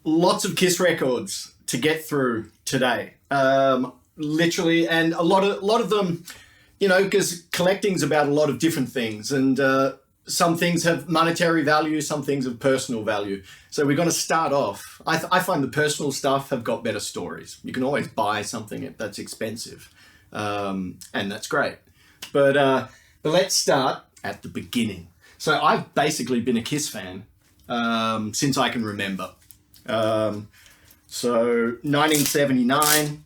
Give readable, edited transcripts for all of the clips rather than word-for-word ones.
lots of Kiss records to get through today. Literally, and a lot of them, because collecting's about a lot of different things, and some things have monetary value, some things have personal value. So we're going to start off. I find the personal stuff have got better stories. You can always buy something that's expensive, and that's great. But let's start at the beginning. So I've basically been a Kiss fan since I can remember. So 1979,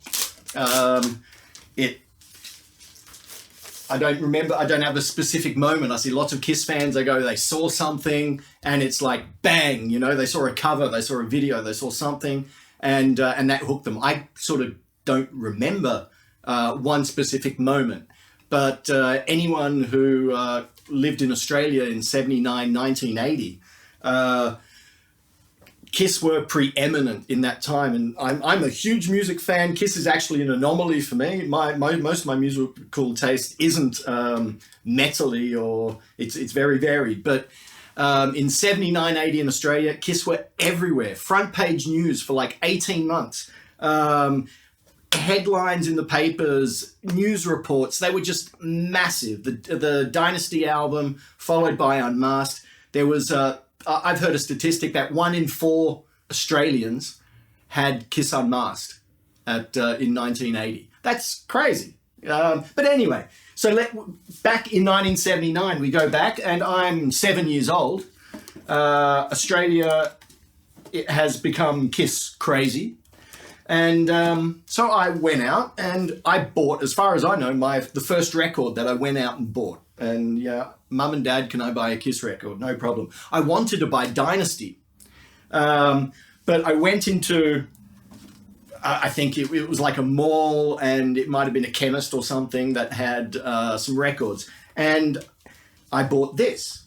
I don't remember, I don't have a specific moment. I see lots of Kiss fans, they saw something and it's like, bang, they saw a cover, they saw a video, they saw something and that hooked them. I sort of don't remember one specific moment, but anyone who lived in Australia in 79, 1980, Kiss were preeminent in that time, and I'm a huge music fan. Kiss is actually an anomaly for me. Most of my musical taste isn't metal-y, or it's very varied. But in 79, 80 in Australia, Kiss were everywhere. Front page news for like 18 months. Headlines in the papers, news reports. They were just massive. The Dynasty album, followed by Unmasked. There was I've heard a statistic that 1 in 4 Australians had Kiss Unmasked in 1980. That's crazy. But anyway, so back in 1979, we go back, and I'm 7 years old. Australia, it has become Kiss crazy. And so I went out and I bought, as far as I know, the first record that I went out and bought. And yeah, Mum and Dad, can I buy a Kiss record? No problem. I wanted to buy Dynasty, but I went into, I think it was like a mall, and it might have been a chemist or something that had some records. And I bought this,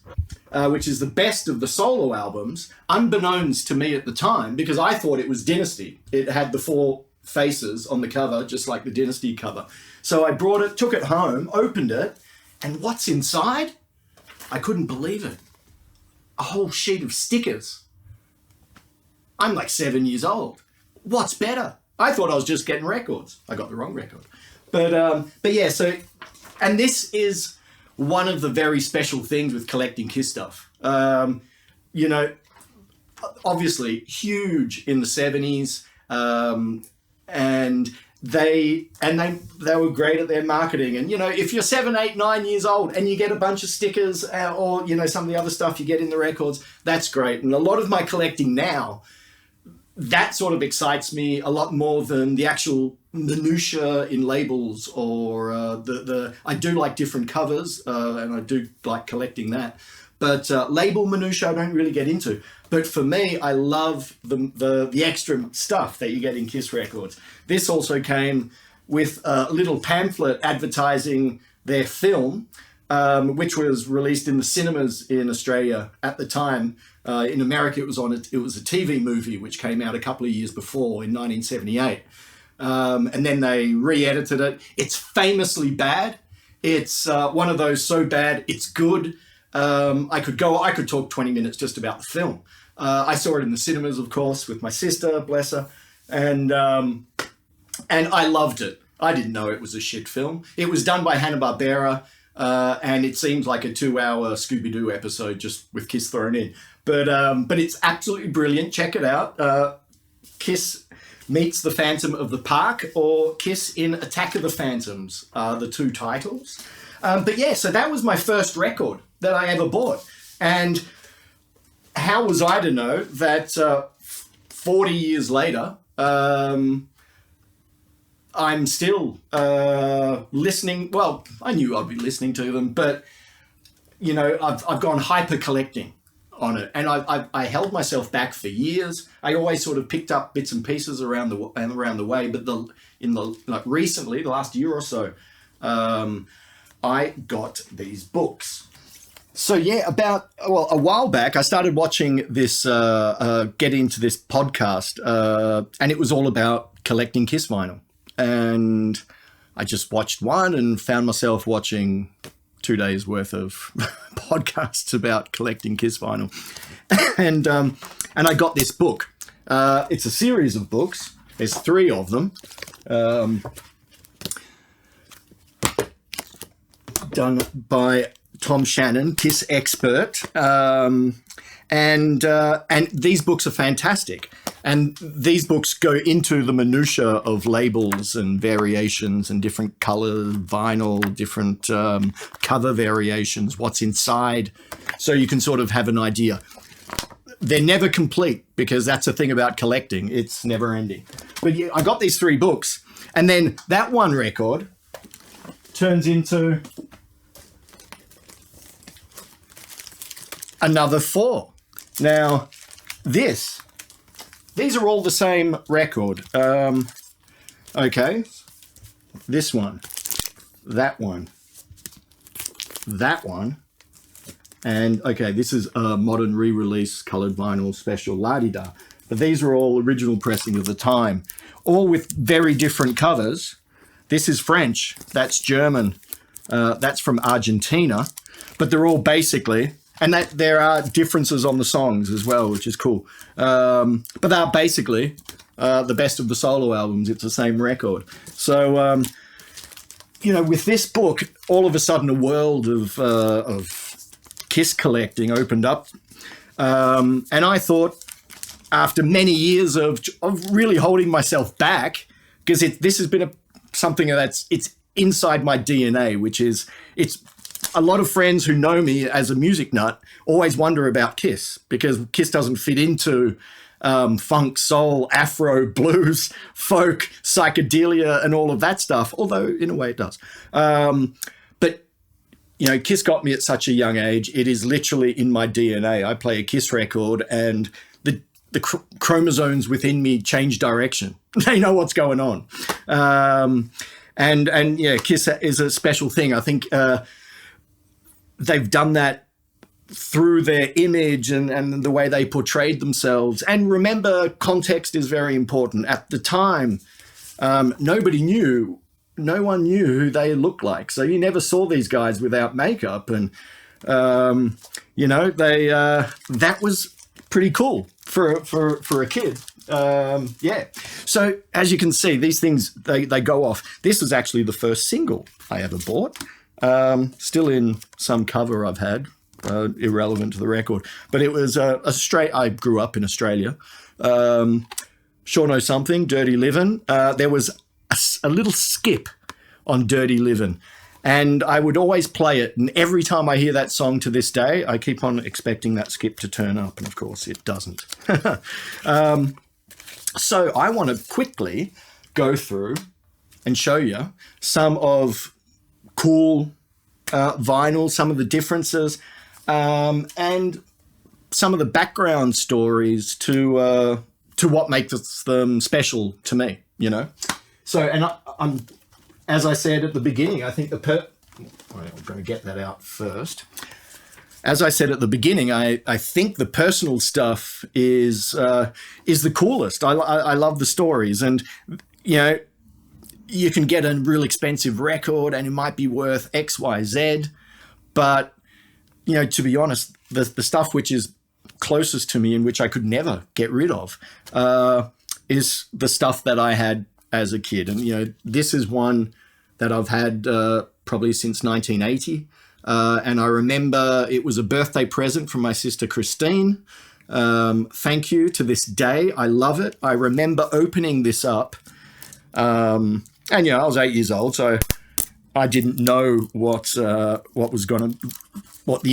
which is the best of the solo albums, unbeknownst to me at the time, because I thought it was Dynasty. It had the 4 faces on the cover, just like the Dynasty cover. So I brought it, took it home, opened it, and what's inside? I couldn't believe it. A whole sheet of stickers. I'm like 7 years old. What's better? I thought I was just getting records. I got the wrong record. But yeah, so, and this is one of the very special things with collecting Kiss stuff. Obviously huge in the 70s, and they were great at their marketing. And if you're 7, 8, 9 years old and you get a bunch of stickers or some of the other stuff you get in the records, that's great. And a lot of my collecting now, that sort of excites me a lot more than the actual minutia in labels, or I do like different covers, and I do like collecting that. But label minutia I don't really get into. But for me, I love the extra stuff that you get in Kiss records. This also came with a little pamphlet advertising their film, which was released in the cinemas in Australia at the time. In America, it was a TV movie which came out a couple of years before in 1978. And then they re-edited it. It's famously bad. It's one of those so bad it's good. I could talk 20 minutes just about the film. I saw it in the cinemas, of course, with my sister, bless her, and I loved it. I didn't know it was a shit film. It was done by Hanna-Barbera, and it seems like a 2-hour Scooby-Doo episode just with Kiss thrown in. But it's absolutely brilliant. Check it out. Kiss Meets the Phantom of the Park, or Kiss in Attack of the Phantoms are the 2 titles. But yeah, so that was my first record that I ever bought. And how was I to know that 40 years later, I'm still listening? Well, I knew I'd be listening to them, but I've gone hyper collecting on it, and I held myself back for years. I always sort of picked up bits and pieces around the way, but recently, the last year or so, I got these books. So yeah, a while back, I started watching this, get into this podcast, and it was all about collecting Kiss vinyl. And I just watched one and found myself watching 2 days worth of podcasts about collecting Kiss vinyl. And I got this book, It's a series of books. There's 3 of them. Done by Tom Shannon, Kiss expert. And these books are fantastic. And these books go into the minutiae of labels and variations and different color vinyl, different cover variations, what's inside. So you can sort of have an idea. They're never complete because that's the thing about collecting. It's never ending. But yeah, I got these 3 books. And then that one record turns into another 4. Now, these are all the same record. Okay, this one, that one, and okay, this is a modern re-release colored vinyl special la-di-da. But these are all original pressing of the time, all with very different covers. This is French, that's German, that's from Argentina, but they're all basically... And that there are differences on the songs as well, which is cool. But they're basically the best of the solo albums. It's the same record. So, with this book, all of a sudden a world of Kiss collecting opened up. And I thought, after many years of really holding myself back, because this has been something it's inside my DNA, which is it's... A lot of friends who know me as a music nut always wonder about Kiss because Kiss doesn't fit into funk, soul, Afro, blues, folk, psychedelia, and all of that stuff, although in a way it does. But, Kiss got me at such a young age. It is literally in my DNA. I play a Kiss record and the chromosomes within me change direction. They know what's going on. And Kiss is a special thing. I think... they've done that through their image and the way they portrayed themselves. And remember, context is very important. At the time, no one knew who they looked like. So you never saw these guys without makeup. And, that was pretty cool for a kid. So as you can see, these things, they go off. This was actually the first single I ever bought. Still in some cover I've had, irrelevant to the record. But it was I grew up in Australia. Sure Know Something, Dirty Livin'. There was a little skip on Dirty Livin'. And I would always play it. And every time I hear that song to this day, I keep on expecting that skip to turn up. And of course, it doesn't. So I want to quickly go through and show you some of cool vinyl, some of the differences, and some of the background stories to what makes them special to me, So, and I'm as I said at the beginning, I think I'm going to get that out first. As I said at the beginning, I think the personal stuff is the coolest. I love the stories, and you can get a real expensive record and it might be worth X, Y, Z. But, to be honest, the stuff which is closest to me and which I could never get rid of is the stuff that I had as a kid. And, this is one that I've had probably since 1980. And I remember it was a birthday present from my sister Christine. Thank you to this day. I love it. I remember opening this up. And I was 8 years old, so I didn't know what the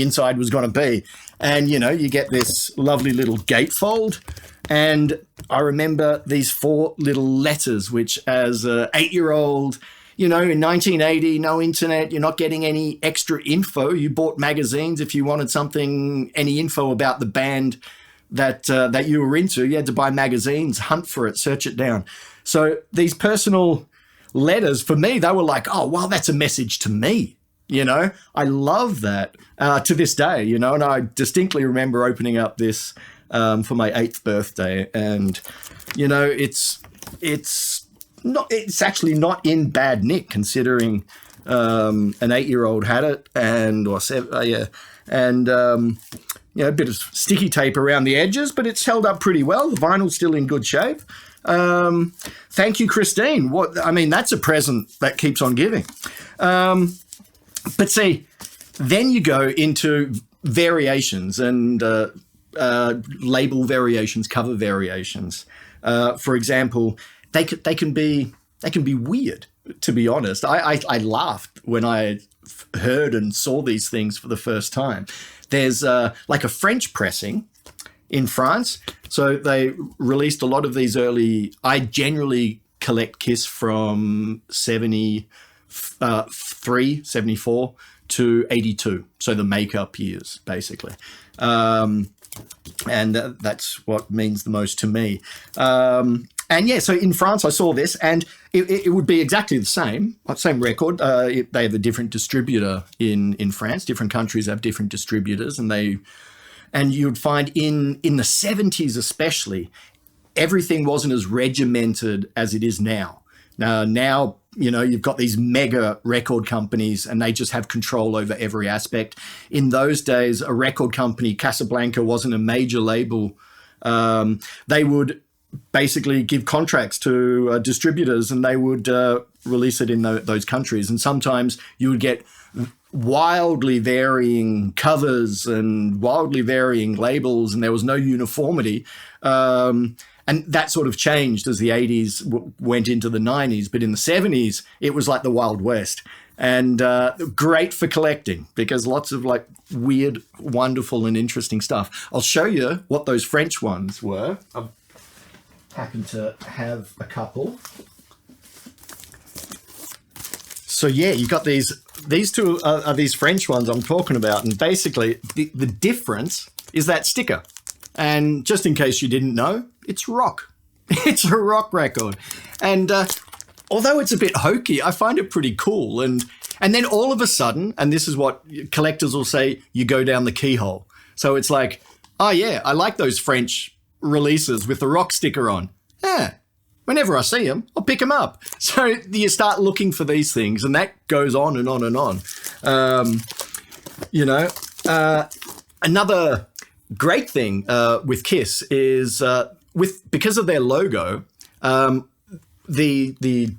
inside was gonna be. And you get this lovely little gatefold, and I remember these 4 little letters, which as an 8-year-old, in 1980, no internet, you're not getting any extra info. You bought magazines if you wanted any info about the band that you were into. You had to buy magazines, hunt for it, search it down. So these personal letters, for me, they were like, oh, wow, that's a message to me. I love that to this day, and I distinctly remember opening up this for my 8th birthday. And, it's actually not in bad nick considering an 8-year-old had it a bit of sticky tape around the edges, but it's held up pretty well. The vinyl's still in good shape. Thank you, Christine. That's a present that keeps on giving. But see, then you go into variations and label variations, cover variations. For example, they can be weird. To be honest, I laughed when I heard and saw these things for the first time. There's like a French pressing in France. So they released a lot of these early. I generally collect Kiss from 73, 74 to 82. So the makeup years, basically. And that's what means the most to me. So in France, I saw this, and it would be exactly the same record. They have a different distributor in France. Different countries have different distributors, and you'd find in the 70s especially, everything wasn't as regimented as it is now. Now, you've got these mega record companies and they just have control over every aspect. In those days, a record company, Casablanca, wasn't a major label. They would basically give contracts to distributors and they would release it in those countries. And sometimes you would get wildly varying covers and wildly varying labels, and there was no uniformity. And that sort of changed as the 80s went into the 90s. But in the 70s, it was like the Wild West. And great for collecting because lots of like weird, wonderful and interesting stuff. I'll show you what those French ones were. I happen to have a couple. So yeah, you got these two are these French ones I'm talking about. And basically the difference is that sticker. And just in case you didn't know, it's rock. It's a rock record. And although it's a bit hokey, I find it pretty cool. And then all of a sudden, and this is what collectors will say, you go down the keyhole. So it's like, oh yeah, I like those French releases with the rock sticker on. Yeah, whenever I see them, I'll pick them up. So you start looking for these things, and that goes on and on and on. Another great thing with Kiss is because of their logo, the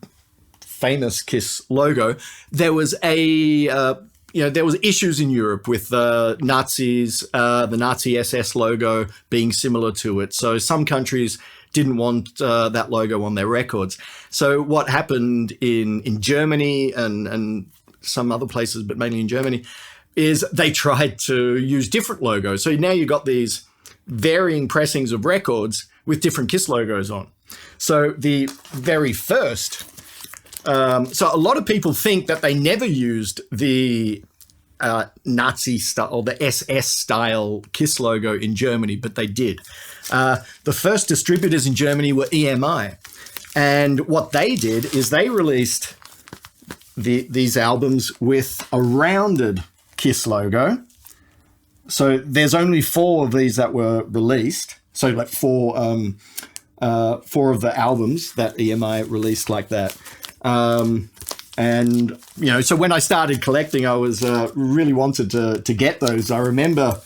famous Kiss logo, there was there was issues in Europe with Nazis, the Nazi SS logo being similar to it. So some countries didn't want that logo on their records. So what happened in Germany and some other places, but mainly in Germany, is they tried to use different logos. So now you've got these varying pressings of records with different Kiss logos on. So the very first, so a lot of people think that they never used the Nazi style or the SS style Kiss logo in Germany, but they did. The first distributors in Germany were EMI. And what they did is they released these albums with a rounded Kiss logo. So there's only 4 of these that were released. So like 4 of the albums that EMI released like that. And, so when I started collecting, I was really wanted to get those. I remember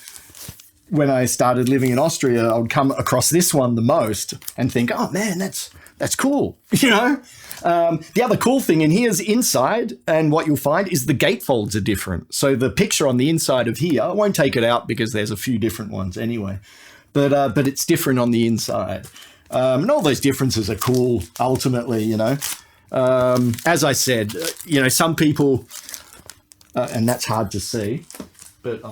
when I started living in Austria, I would come across this one the most and think, oh man, that's cool. The other cool thing in here is inside, and what you'll find is the gatefolds are different. So the picture on the inside of here, I won't take it out because there's a few different ones anyway, but it's different on the inside. And all those differences are cool, ultimately, As I said, some people, and that's hard to see, but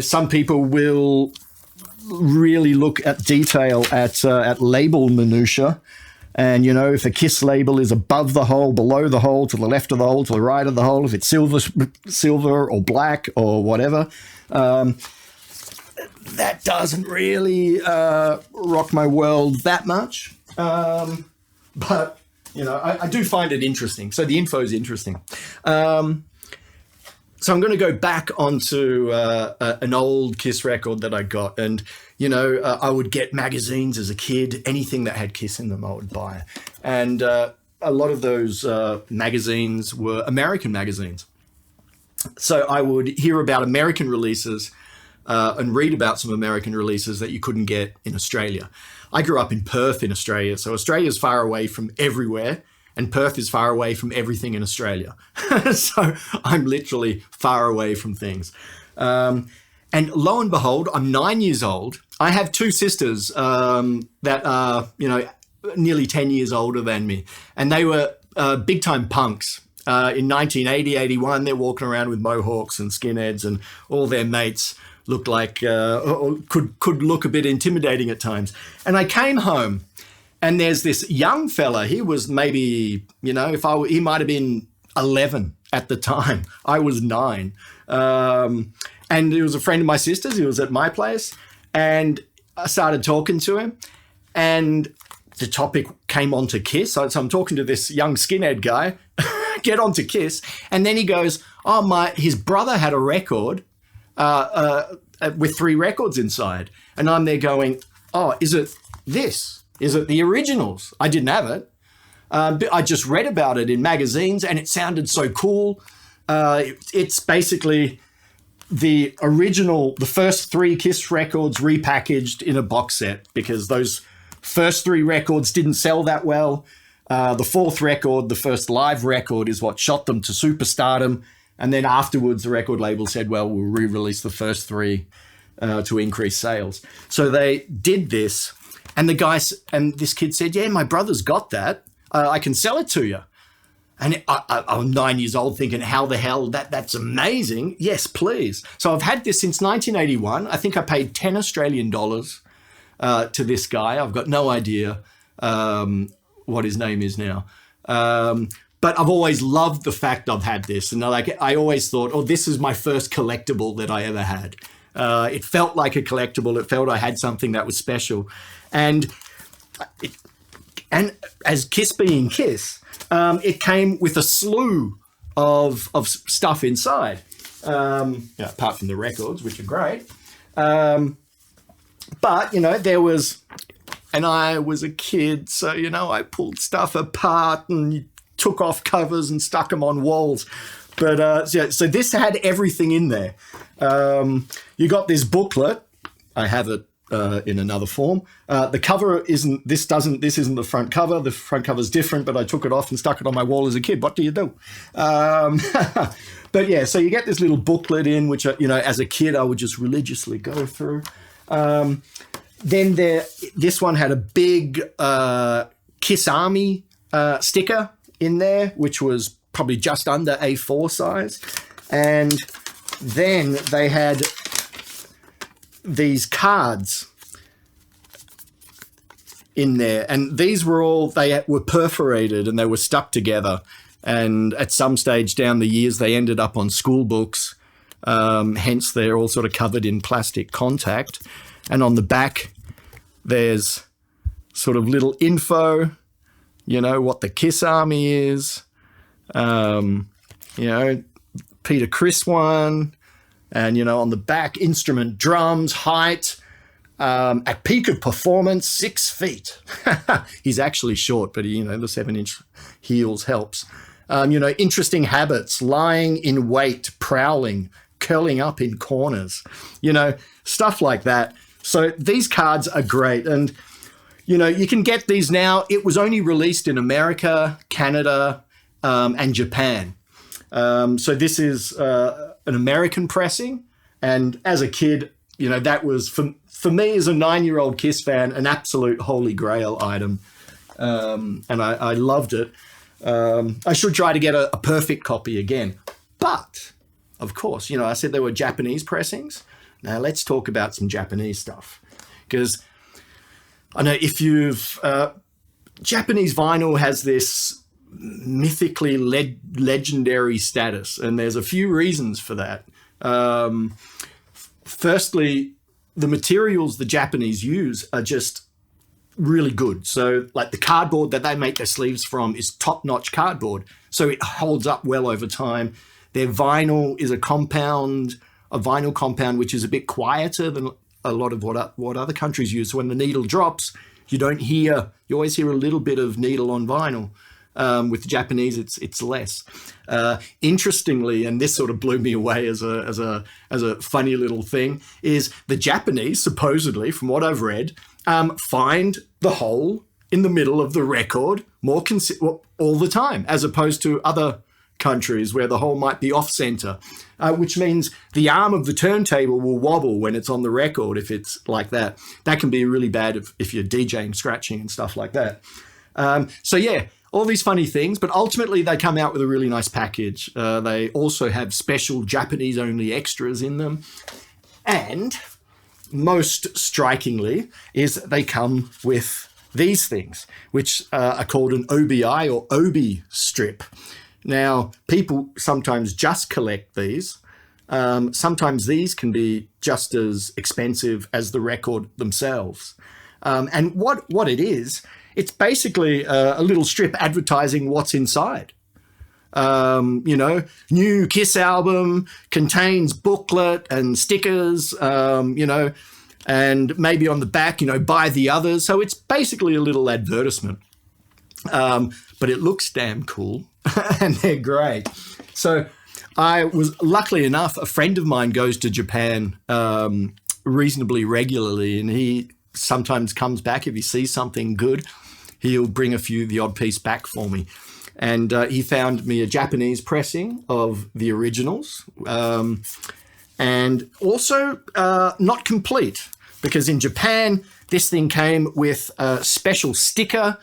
some people will really look at detail at label minutiae. And, if a Kiss label is above the hole, below the hole, to the left of the hole, to the right of the hole, if it's silver or black or whatever, that doesn't really rock my world that much. But, I do find it interesting. So the info is interesting. So I'm going to go back onto an old Kiss record that I got. And, I would get magazines as a kid. Anything that had Kiss in them, I would buy. And a lot of those magazines were American magazines. So I would hear about American releases and read about some American releases that you couldn't get in Australia. I grew up in Perth in Australia, so Australia's far away from everywhere, and Perth is far away from everything in Australia. So I'm literally far away from things. And lo and behold, I'm 9 years old. I have two sisters that are, nearly 10 years older than me, and they were big time punks. In 1980, 81, they're walking around with mohawks and skinheads, and all their mates looked like, could look a bit intimidating at times. And I came home, and there's this young fella. He was maybe, he might have been 11 at the time. I was 9. And he was a friend of my sister's. He was at my place, and I started talking to him, and the topic came on to Kiss. So I'm talking to this young skinhead guy, get on to Kiss, and then he goes, his brother had a record with 3 records inside. And I'm there going, is it this? Is it the originals? I didn't have it. But I just read about it in magazines, and it sounded so cool. It's basically the original, the first 3 Kiss records repackaged in a box set, because those first 3 records didn't sell that well. The 4th record, the first live record, is what shot them to superstardom. And then afterwards, the record label said, well, we'll re-release the first 3 to increase sales. So they did this. And this kid said, yeah, my brother's got that. I can sell it to you. And I'm 9 years old thinking, how the hell, that's amazing. Yes, please. So I've had this since 1981. I think I paid 10 Australian dollars to this guy. I've got no idea what his name is now. But I've always loved the fact I've had this. And I always thought, this is my first collectible that I ever had. It felt like a collectible. It felt I had something that was special. And as Kiss being Kiss, it came with a slew of stuff inside, apart from the records, which are great. But, there was, and I was a kid, so, I pulled stuff apart and took off covers and stuck them on walls. But so this had everything in there. You got this booklet. I have it in another form. The cover isn't the front cover. The front cover is different, but I took it off and stuck it on my wall as a kid. What do you do? But yeah, so you get this little booklet in, which, as a kid, I would just religiously go through. Then this one had a big Kiss Army sticker in there, which was probably just under A4 size. And then they had these cards in there, and these were they were perforated and they were stuck together, and at some stage down the years they ended up on school books, hence they're all sort of covered in plastic contact. And on the back there's sort of little info, what the Kiss Army is, Peter Criss one. And, on the back, instrument drums, height, at peak of performance, 6 feet. He's actually short, but, the 7-inch heels helps. Interesting habits, lying in wait, prowling, curling up in corners, stuff like that. So these cards are great. And, you can get these now. It was only released in America, Canada, and Japan. So this is an American pressing, and as a kid, that was for me as a 9-year-old Kiss fan, an absolute holy grail item, and I loved it. I should try to get a perfect copy again, but of course, I said there were Japanese pressings. Now let's talk about some Japanese stuff, because I know if you've Japanese vinyl has this mythically legendary status, and there's a few reasons for that. Firstly, the materials the Japanese use are just really good. So like the cardboard that they make their sleeves from is top-notch cardboard, so it holds up well over time. Their vinyl is a vinyl compound which is a bit quieter than a lot of what other countries use. So when the needle drops, you always hear a little bit of needle on vinyl. With the Japanese, it's less. Interestingly, and this sort of blew me away as a funny little thing, is the Japanese supposedly, from what I've read, find the hole in the middle of the record all the time, as opposed to other countries where the hole might be off center, which means the arm of the turntable will wobble when it's on the record if it's like that. That can be really bad if you're DJing, scratching and stuff like that. So yeah, all these funny things, but ultimately they come out with a really nice package. They also have special Japanese-only extras in them. And most strikingly is they come with these things, which are called an OBI or Obi strip. Now, people sometimes just collect these. Sometimes these can be just as expensive as the record themselves. And what it is, it's basically a little strip advertising what's inside. New Kiss album contains booklet and stickers, and maybe on the back, buy the others. So it's basically a little advertisement. But it looks damn cool and they're great. So luckily enough, a friend of mine goes to Japan reasonably regularly, and he sometimes comes back if he sees something good. He'll bring the odd piece back for me. And he found me a Japanese pressing of the originals, and also not complete, because in Japan, this thing came with a special sticker,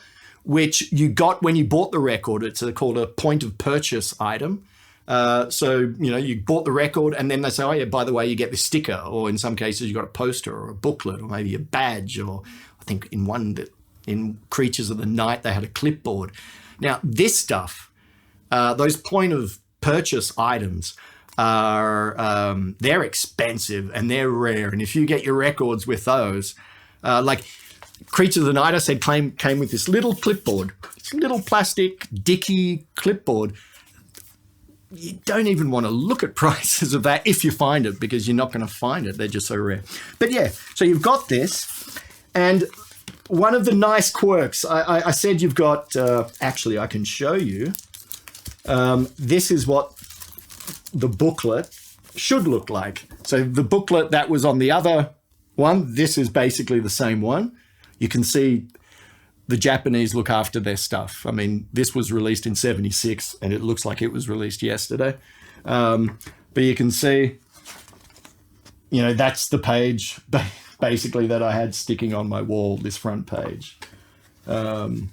which you got when you bought the record. It's called a point of purchase item. So, you bought the record and then they say, oh yeah, by the way, you get this sticker, or in some cases you got a poster or a booklet or maybe a badge, or I think in Creatures of the Night, they had a clipboard. Now, this stuff, those point of purchase items they're expensive and they're rare. And if you get your records with those, like Creatures of the Night, I said, came with this little clipboard, this little plastic dicky clipboard. You don't even want to look at prices of that if you find it, because you're not going to find it. They're just so rare. But yeah, so you've got this, and one of the nice quirks, I said you've got, actually I can show you. This is what the booklet should look like. So the booklet that was on the other one, this is basically the same one. You can see the Japanese look after their stuff. I mean, this was released in 76 and it looks like it was released yesterday. But you can see, that's the page basically that I had sticking on my wall, this front page. Cover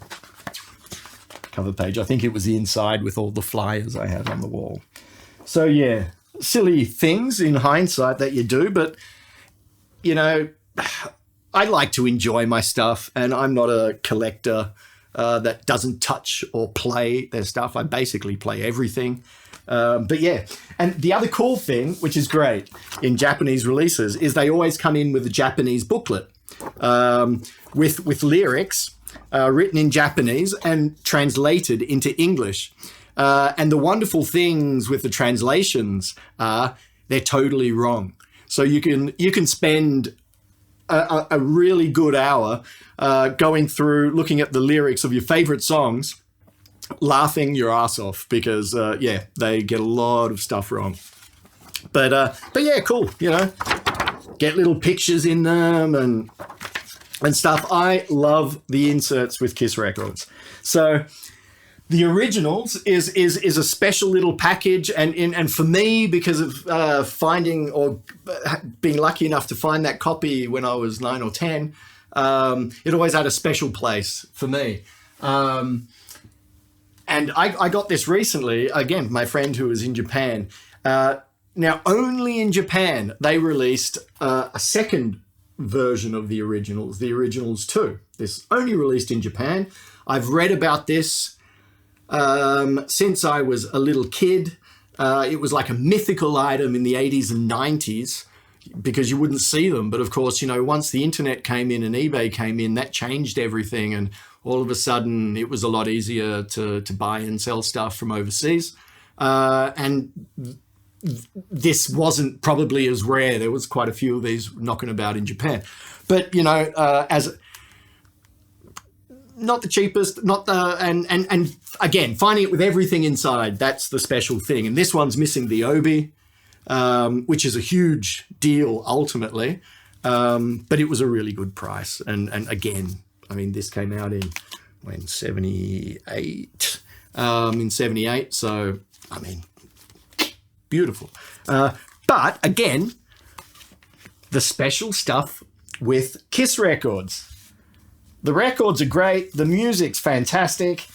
page. I think it was the inside with all the flyers I had on the wall. So yeah, silly things in hindsight that you do, but I like to enjoy my stuff, and I'm not a collector that doesn't touch or play their stuff. I basically play everything. But yeah, and the other cool thing, which is great in Japanese releases, is they always come in with a Japanese booklet with lyrics written in Japanese and translated into English. And the wonderful things with the translations are they're totally wrong. So you can spend a really good hour going through, looking at the lyrics of your favorite songs, laughing your ass off, because they get a lot of stuff wrong. But yeah, cool. Get little pictures in them and stuff. I love the inserts with Kiss records. So the originals is a special little package, and for me, because of finding or being lucky enough to find that copy when I was 9 or 10, it always had a special place for me. And I got this recently, again, my friend who was in Japan. Now, only in Japan, they released a second version of the originals 2. This only released in Japan. I've read about this since I was a little kid. It was like a mythical item in the 80s and 90s because you wouldn't see them. But of course, once the internet came in and eBay came in, that changed everything. And all of a sudden, it was a lot easier to buy and sell stuff from overseas. And this wasn't probably as rare. There was quite a few of these knocking about in Japan. But, as not the cheapest, not the and again, finding it with everything inside, that's the special thing. And this one's missing the Obi, which is a huge deal ultimately, but it was a really good price. And again, I mean, this came out in 78, in 78. So I mean, beautiful. But again, the special stuff with Kiss records. The records are great. The music's fantastic.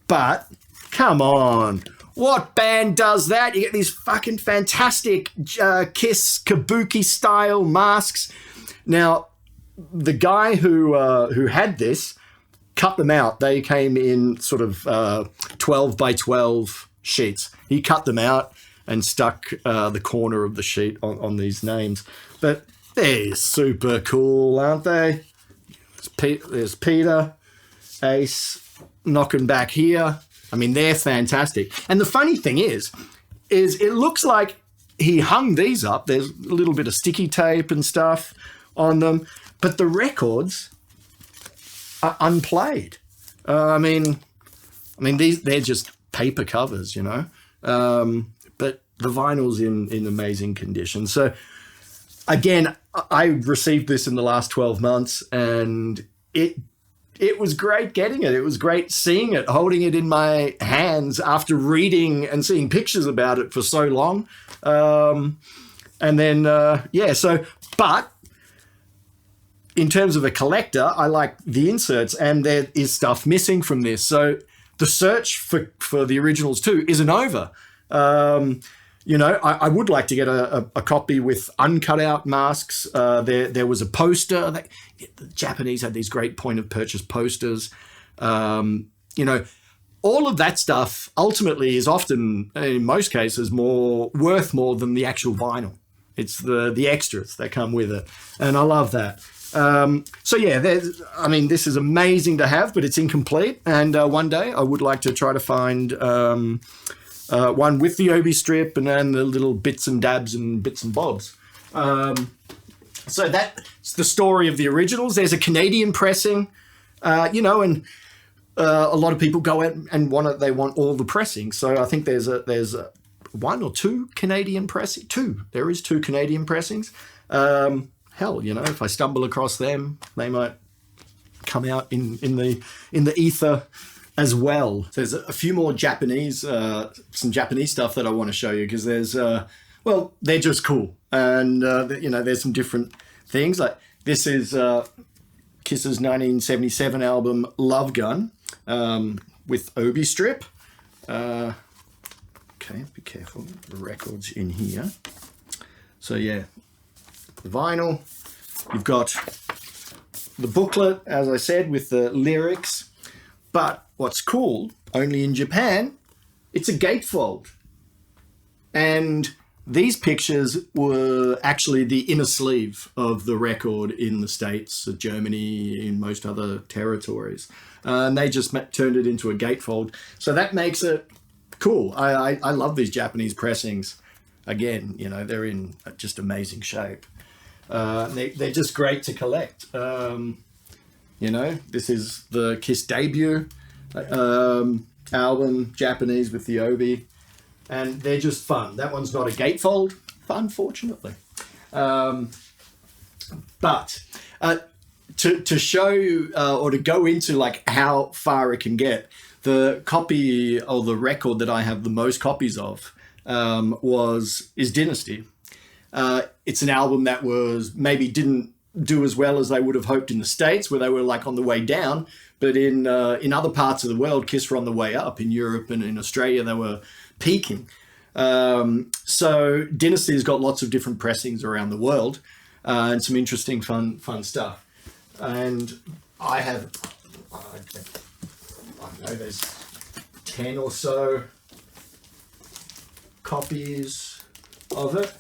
But come on. What band does that? You get these fucking fantastic Kiss kabuki style masks. Now, the guy who had this cut them out. They came in sort of 12 by 12 sheets. He cut them out and stuck the corner of the sheet on these names. But they're super cool, aren't they? There's Peter, Ace, knocking back here. I mean, they're fantastic. And the funny thing is it looks like he hung these up. There's a little bit of sticky tape and stuff on them, but the records are unplayed. I mean, they're just paper covers, you know. But the vinyl's in amazing condition. So again, I received this in the last 12 months, and it was great getting it. It was great seeing it, holding it in my hands after reading and seeing pictures about it for so long. But in terms of a collector, I like the inserts, and there is stuff missing from this. So the search for the originals too isn't over. You know, I would like to get a copy with uncut out masks. There was a poster. The Japanese had these great point of purchase posters. You know, all of that stuff ultimately is often, in most cases, worth more than the actual vinyl. It's the extras that come with it, and I love that. So yeah, this is amazing to have, but it's incomplete. And one day I would like to try to find one with the Obi strip and then the little bits and dabs and bits and bobs. So that's the story of the originals. There's a Canadian pressing, and a lot of people go out and they want all the pressings. So I think there's one or two Canadian pressing. There is two Canadian pressings. Hell, you know, if I stumble across them, they might come out in the ether as well. There's a few more Japanese, some Japanese stuff that I want to show you, because there's, they're just cool. And, there's some different things. Like this is Kiss's 1977 album, Love Gun, with Obi strip. Okay, be careful. The record's in here. So, yeah, the vinyl. You've got the booklet, as I said, with the lyrics. But what's cool, only in Japan, it's a gatefold. And these pictures were actually the inner sleeve of the record in the States, Germany, in most other territories. And they just turned it into a gatefold. So that makes it cool. I love these Japanese pressings. Again, you know, they're in just amazing shape. They're just great to collect. This is the Kiss debut album, Japanese with the Obi, and they're just fun. That one's not a gatefold, unfortunately. But to show or to go into like how far it can get, the copy or the record that I have the most copies of is Dynasty. It's an album that didn't do as well as they would have hoped in the States, where they were like on the way down, but in other parts of the world, Kiss were on the way up. In Europe and in Australia, they were peaking. So Dynasty's got lots of different pressings around the world, and some interesting fun stuff. And I don't know, there's 10 or so copies of it.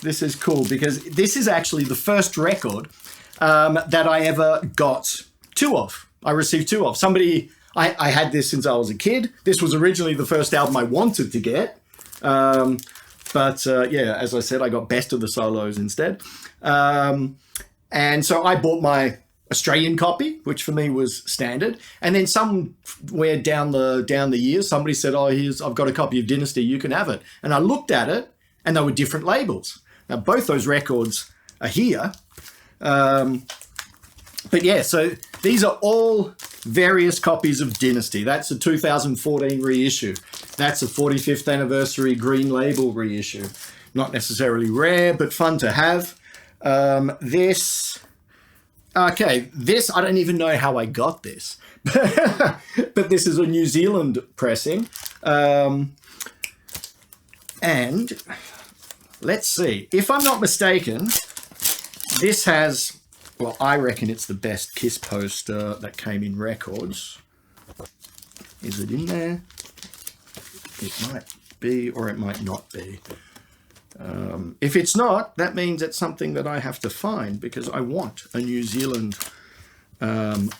This is cool, because this is actually the first record that I ever got two of. I received two of. I had this since I was a kid. This was originally the first album I wanted to get. But yeah, as I said, I got Best of the Solos instead. And so I bought my Australian copy, which for me was standard. And then somewhere down the years, somebody said, "Oh, I've got a copy of Dynasty, you can have it." And I looked at it, and they were different labels. Now, both those records are here. But yeah, so these are all various copies of Dynasty. That's a 2014 reissue. That's a 45th anniversary green label reissue. Not necessarily rare, but fun to have. This, I don't even know how I got this, but this is a New Zealand pressing. And let's see, if I'm not mistaken, this has, well, I reckon it's the best Kiss poster that came in records. Is it in there? It might be, or it might not be. If it's not, that means it's something that I have to find, because I want a New Zealand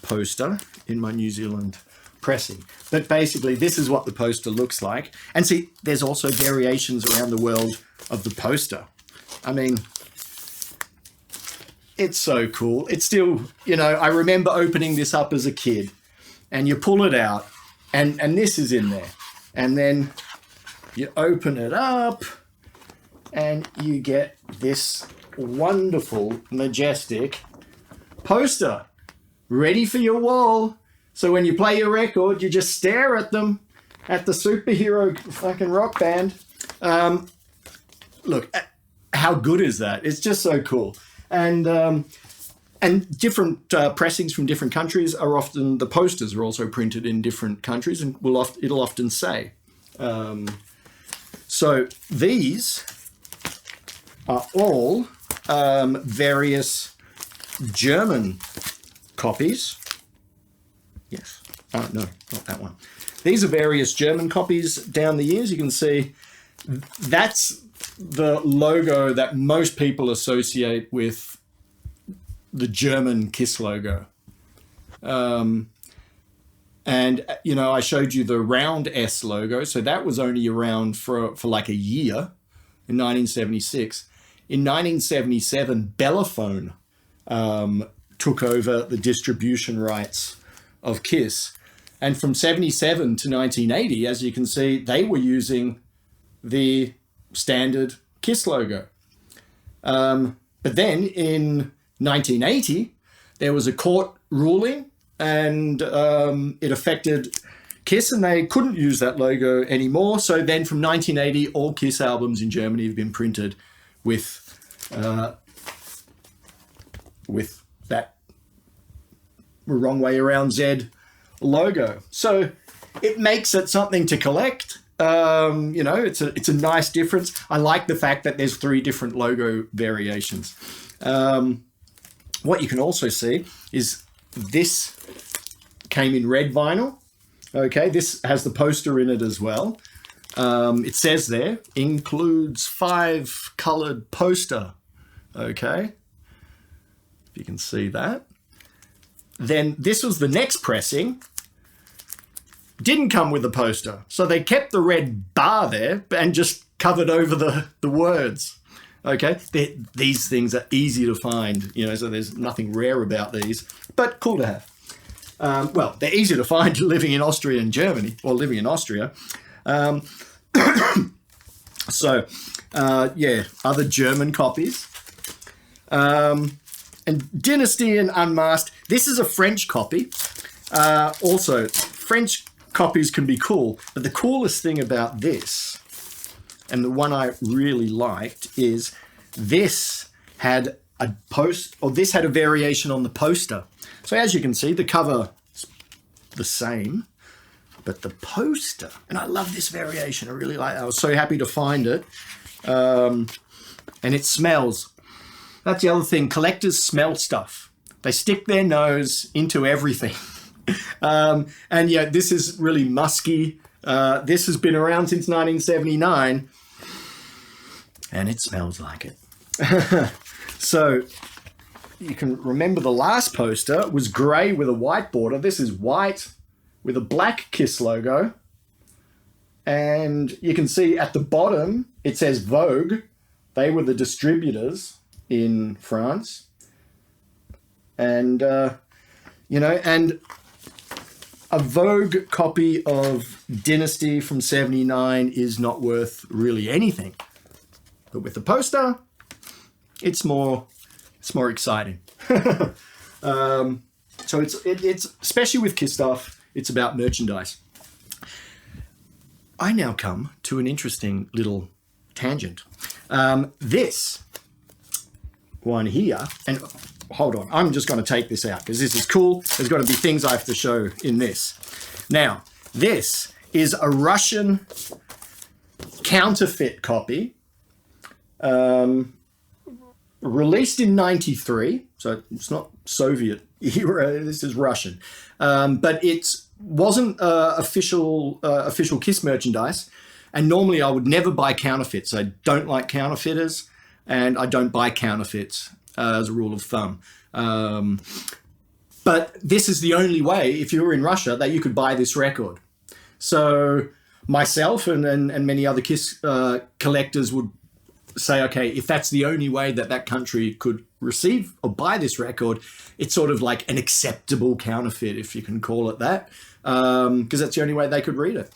poster in my New Zealand pressing. But basically, this is what the poster looks like. And see, there's also variations around the world of the poster. I mean, it's so cool. It's still, I remember opening this up as a kid, and you pull it out, and this is in there. And then you open it up, and you get this wonderful, majestic poster ready for your wall. So when you play your record, you just stare at them, at the superhero fucking rock band. Look, how good is that? It's just so cool. And different pressings from different countries are often, the posters are also printed in different countries, and it'll often say. So these are all various German copies. Yes. Oh, no, not that one. These are various German copies down the years. You can see that's the logo that most people associate with the German Kiss logo. And, I showed you the round S logo. So that was only around for like a year in 1976. In 1977, Bellaphone took over the distribution rights of Kiss. And from 77 to 1980, as you can see, they were using the standard Kiss logo. But then in 1980, there was a court ruling, and it affected Kiss, and they couldn't use that logo anymore. So then from 1980, all Kiss albums in Germany have been printed with that wrong way around Z logo. So it makes it something to collect. It's a nice difference. I like the fact that there's 3 different logo variations. What you can also see is this came in red vinyl. Okay, this has the poster in it as well. It says there, includes 5 colored poster. Okay, if you can see that. Then this was the next pressing. Didn't come with a poster. So they kept the red bar there and just covered over the words. Okay, these things are easy to find, so there's nothing rare about these, but cool to have. Well, they're easy to find living in Austria and Germany, or living in Austria. So, other German copies. And Dynasty and Unmasked. This is a French copy. Also, French copies can be cool, but the coolest thing about this, and the one I really liked, is this had a this had a variation on the poster. So as you can see, the cover is the same, but the poster, and I love this variation. I really like it. I was so happy to find it. And it smells. That's the other thing. Collectors smell stuff. They stick their nose into everything. And yeah, this is really musky. This has been around since 1979, and it smells like it. So you can remember the last poster was grey with a white border. This is white with a black Kiss logo. And you can see at the bottom, it says Vogue. They were the distributors in France. And, and a Vogue copy of Dynasty from 79 is not worth really anything. But with the poster, it's more exciting. So it's especially with Kiss stuff, it's about merchandise. I now come to an interesting little tangent. This one here, and hold on, I'm just going to take this out because this is cool. There's got to be things I have to show in this. Now, this is a Russian counterfeit copy, released in '93, so it's not Soviet era. This is Russian, but it wasn't official Kiss merchandise. And normally I would never buy counterfeits. I don't like counterfeiters, and I don't buy counterfeits as a rule of thumb. But this is the only way, if you were in Russia, that you could buy this record. So myself and many other Kiss collectors would say, okay, if that's the only way that country could receive or buy this record, it's sort of like an acceptable counterfeit, if you can call it that, because that's the only way they could read it,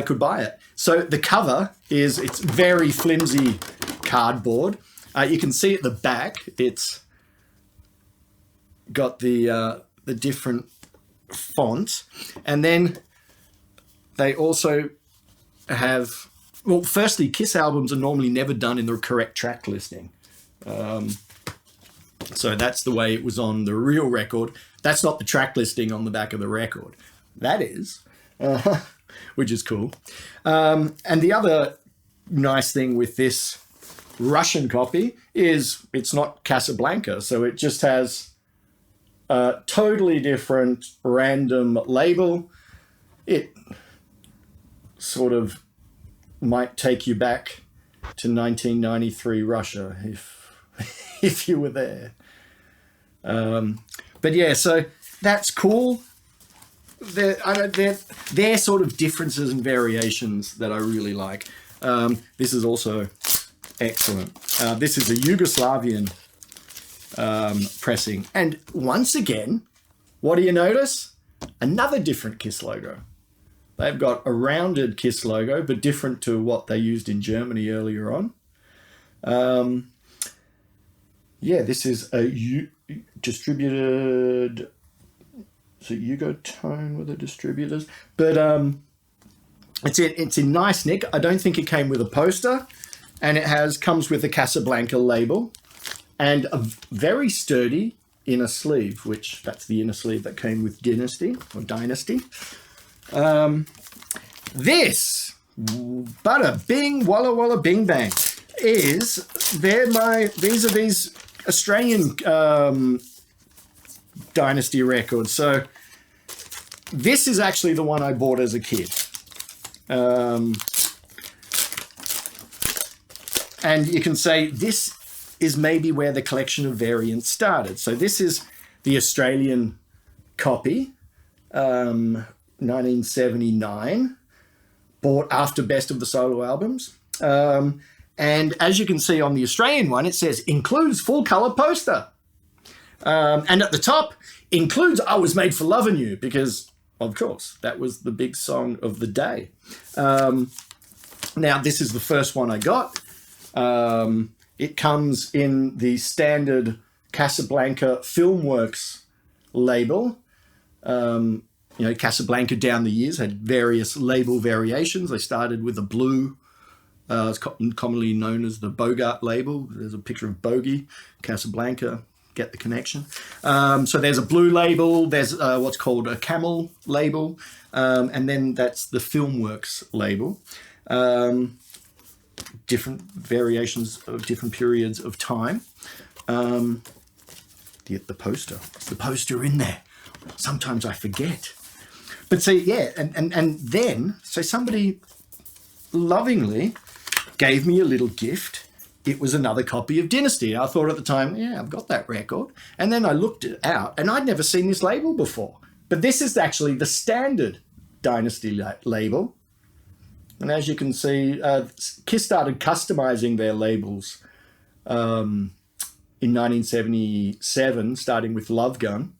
could buy it. So the cover it's very flimsy cardboard. You can see at the back, it's got the different fonts, and then they also have, well, firstly, Kiss albums are normally never done in the correct track listing. So that's the way it was on the real record. That's not the track listing on the back of the record. That is, which is cool. And the other nice thing with this Russian copy is it's not Casablanca. So it just has a totally different random label. It sort of might take you back to 1993 Russia if you were there. But yeah, so that's cool. They're sort of differences and variations that I really like. This is also excellent. This is a Yugoslavian pressing. And once again, what do you notice? Another different Kiss logo. They've got a rounded Kiss logo, but different to what they used in Germany earlier on. Yeah, this is a distributed... So Tone with the distributors. But it's in nice nick. I don't think it came with a poster. And it comes with a Casablanca label. And a very sturdy inner sleeve, which that's the inner sleeve that came with Dynasty. This, bada bing, walla walla bing bang, these are these Australian Dynasty records. So this is actually the one I bought as a kid. And you can say this is maybe where the collection of variants started. So this is the Australian copy, 1979, bought after Best of the Solo albums. And as you can see on the Australian one, it says, includes full colour poster. And at the top, includes I Was Made for Loving You, because, of course, that was the big song of the day. Now, this is the first one I got. It comes in the standard Casablanca Filmworks label. Casablanca down the years had various label variations. They started with a blue, it's commonly known as the Bogart label. There's a picture of Bogey, Casablanca, get the connection. So there's a blue label, there's what's called a camel label, and then that's the Filmworks label. Different variations of different periods of time. The poster. Is the poster in there? Sometimes I forget. But see, yeah, and then, so somebody lovingly gave me a little gift. It was another copy of Dynasty. I thought at the time, yeah, I've got that record. And then I looked it out, and I'd never seen this label before. But this is actually the standard Dynasty label. And as you can see, Kiss started customizing their labels in 1977, starting with Love Gun.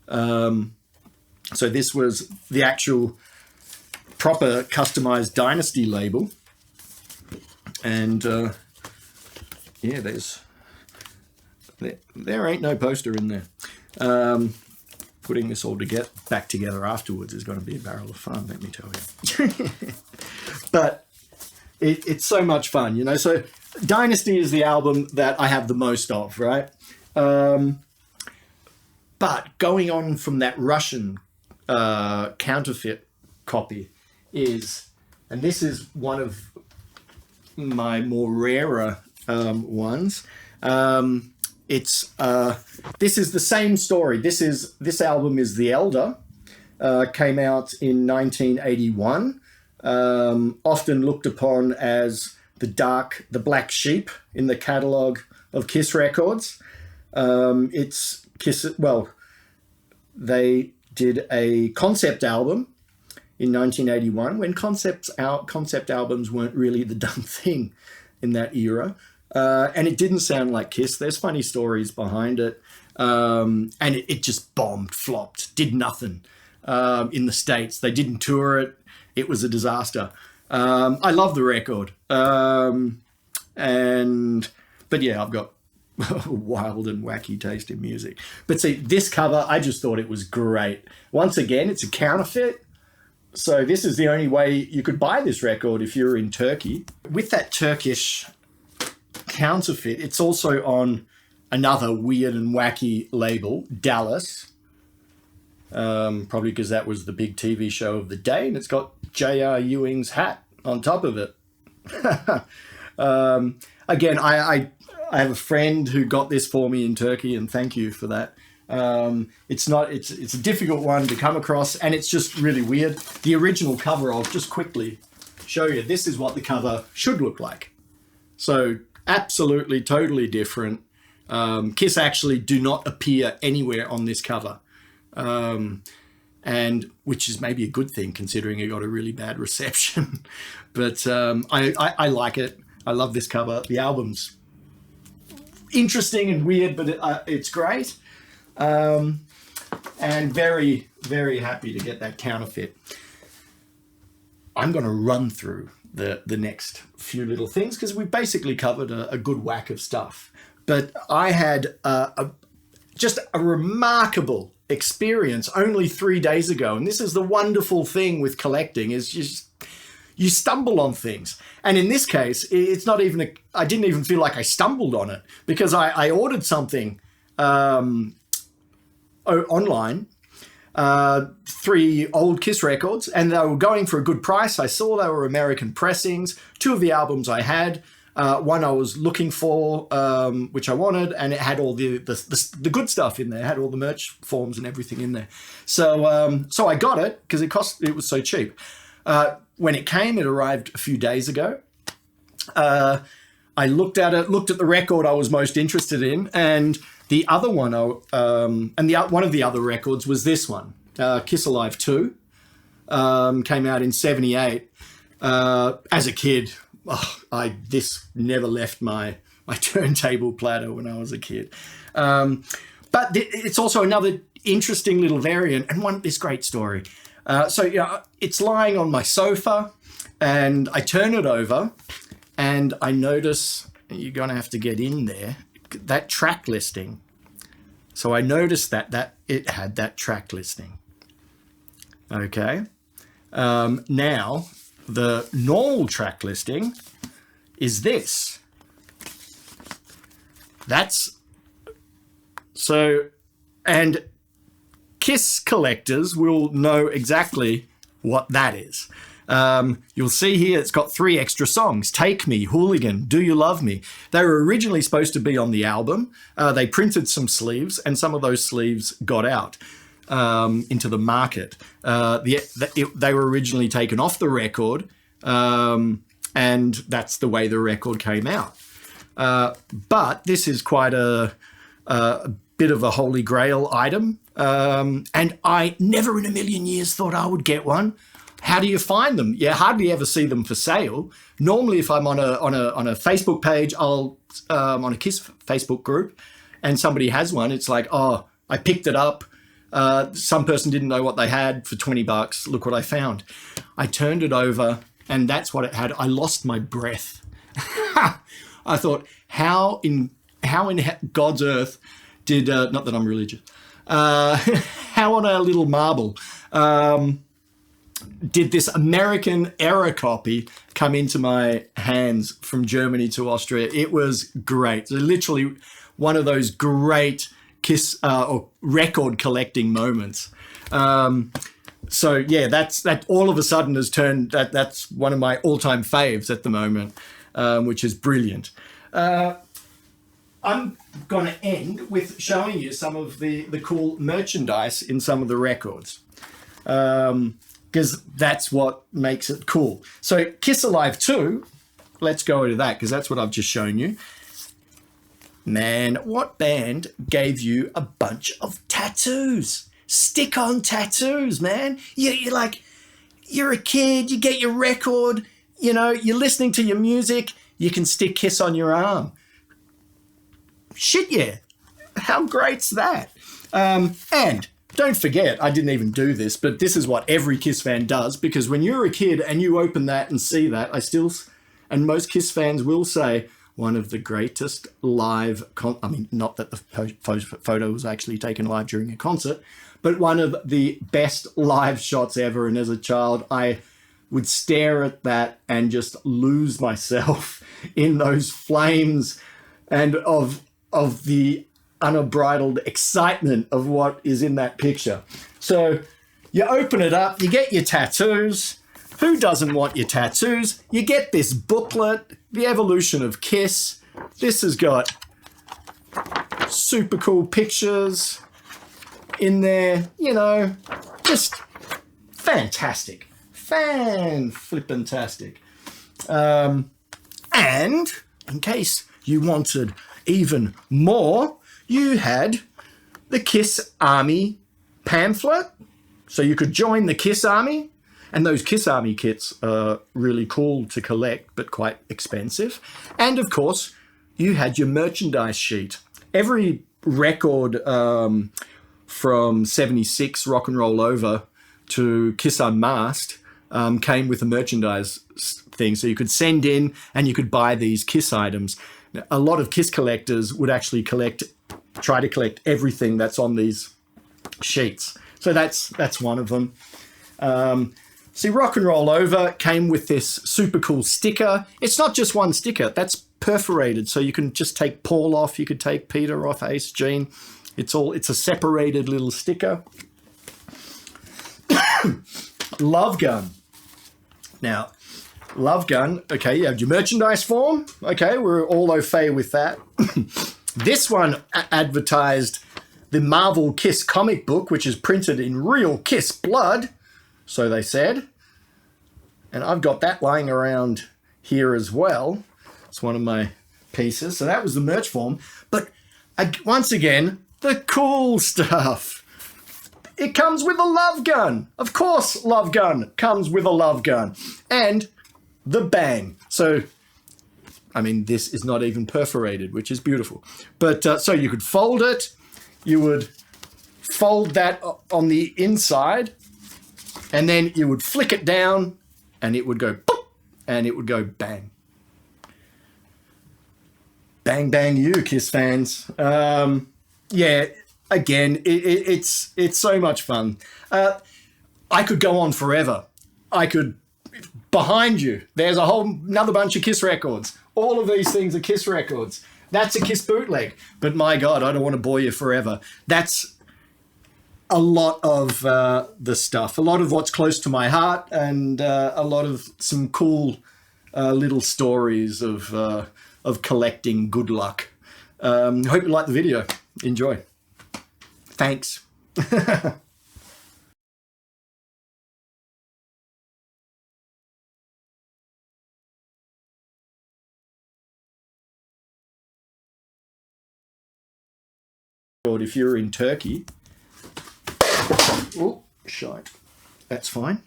So this was the actual proper customized Dynasty label. And yeah, there ain't no poster in there. Putting this all back together afterwards is going to be a barrel of fun, let me tell you. But it's so much fun, you know. So Dynasty is the album that I have the most of, right? But going on from that Russian counterfeit copy is, and this is one of my more rarer ones. This is the same story. This album is The Elder. Came out in 1981. Often looked upon as the black sheep in the catalogue of Kiss records. It's Kiss. Well, they did a concept album in 1981 when concept albums weren't really the done thing in that era. And it didn't sound like Kiss. There's funny stories behind it. And it just bombed, flopped, did nothing in the States. They didn't tour it. It was a disaster. I love the record. But yeah, I've got a wild and wacky taste in music. But see, this cover, I just thought it was great. Once again, it's a counterfeit. So this is the only way you could buy this record if you're in Turkey. With that Turkish counterfeit, it's also on another weird and wacky label, Dallas. Probably because that was the big TV show of the day, and it's got J.R. Ewing's hat on top of it. Again, I have a friend who got this for me in Turkey, and thank you for that. It's a difficult one to come across, and it's just really weird. The original cover, I'll just quickly show you. This is what the cover should look like. So absolutely, totally different. Kiss actually do not appear anywhere on this cover. And which is maybe a good thing considering it got a really bad reception. But I like it. I love this cover. The album's interesting and weird, but it's great. And very, very happy to get that counterfeit. I'm going to run through the next few little things because we've basically covered a good whack of stuff. But I had just a remarkable experience only 3 days ago. And this is the wonderful thing with collecting is you stumble on things. And in this case, it's not even I didn't even feel like I stumbled on it because I ordered something online, 3 old Kiss records, and they were going for a good price. I saw they were American pressings. 2 of the albums I had. One I was looking for, which I wanted, and it had all the good stuff in there. It had all the merch forms and everything in there. So I got it because it was so cheap. When it came, it arrived a few days ago. I looked at the record I was most interested in, and the other one, one of the other records was this one, Kiss Alive 2, came out in '78. As a kid. This never left my turntable platter when I was a kid. But it's also another interesting little variant and this great story. So it's lying on my sofa and I turn it over and I notice, you're going to have to get in there, that track listing. So I noticed that it had that track listing. Okay. Now, the normal track listing is this. And Kiss collectors will know exactly what that is. You'll see here it's got 3 extra songs: Take Me, Hooligan, Do You Love Me. They were originally supposed to be on the album. They printed some sleeves and some of those sleeves got out into the market. They were originally taken off the record, and that's the way the record came out. But this is quite a bit of a holy grail item, and I never in a million years thought I would get one. how do you find them? You hardly ever see them for sale. Normally, if I'm on a Facebook page, I'll on a Kiss Facebook group, and somebody has one, it's like, oh, I picked it up. Some person didn't know what they had for $20. Look what I found. I turned it over, and that's what it had. I lost my breath. I thought, how in God's earth did not that I'm religious? How on a little marble did this American error copy come into my hands from Germany to Austria? It was great. So literally one of those great Kiss or record collecting moments. So yeah, that all of a sudden has turned, that's one of my all-time faves at the moment, which is brilliant. I'm going to end with showing you some of the cool merchandise in some of the records, because that's what makes it cool. So Kiss Alive 2, let's go into that, because that's what I've just shown you. Man, what band gave you a bunch of tattoos? Stick-on tattoos, man. You're like, you're a kid, you get your record, you know, you're listening to your music, you can stick Kiss on your arm. Shit, yeah. How great's that? And don't forget, I didn't even do this, but this is what every Kiss fan does, because when you're a kid and you open that and see that, and most Kiss fans will say, one of the greatest live, I mean, not that the photo was actually taken live during a concert, but one of the best live shots ever. And as a child, I would stare at that and just lose myself in those flames and of the unbridled excitement of what is in that picture. So you open it up, you get your tattoos. Who doesn't want your tattoos? You get this booklet, The Evolution of Kiss. This has got super cool pictures in there, you know, just fantastic. Fan-flippantastic. And in case you wanted even more, you had the Kiss Army pamphlet. So you could join the Kiss Army. And those Kiss Army kits are really cool to collect, but quite expensive. And of course, you had your merchandise sheet. Every record from 76, Rock and Roll Over, to Kiss Unmasked came with a merchandise thing. So you could send in and you could buy these Kiss items. Now, a lot of Kiss collectors would actually try to collect everything that's on these sheets. So that's one of them. See, Rock and Roll Over came with this super cool sticker. It's not just one sticker, that's perforated. So you can just take Paul off, you could take Peter off, Ace, Gene. It's a separated little sticker. Love Gun. Now, Love Gun, okay, you have your merchandise form. Okay, we're all au fait with that. This one advertised the Marvel Kiss comic book, which is printed in real Kiss blood. So they said. And I've got that lying around here as well. It's one of my pieces. So that was the merch form. But once again, the cool stuff. It comes with a love gun. Of course, Love Gun comes with a love gun. And the bang. So, I mean, this is not even perforated, which is beautiful. But so you could fold it. You would fold that on the inside. And then you would flick it down and it would go boop, and it would go bang. Bang, bang you, Kiss fans. Yeah, again, it's so much fun. I could go on forever. Behind you, there's a whole another bunch of Kiss records. All of these things are Kiss records. That's a Kiss bootleg. But my God, I don't want to bore you forever. That's a lot of the stuff, a lot of what's close to my heart, and a lot of some cool little stories of collecting good luck. Hope you like the video. Enjoy. Thanks. If you're in Turkey, oh, shite. That's fine.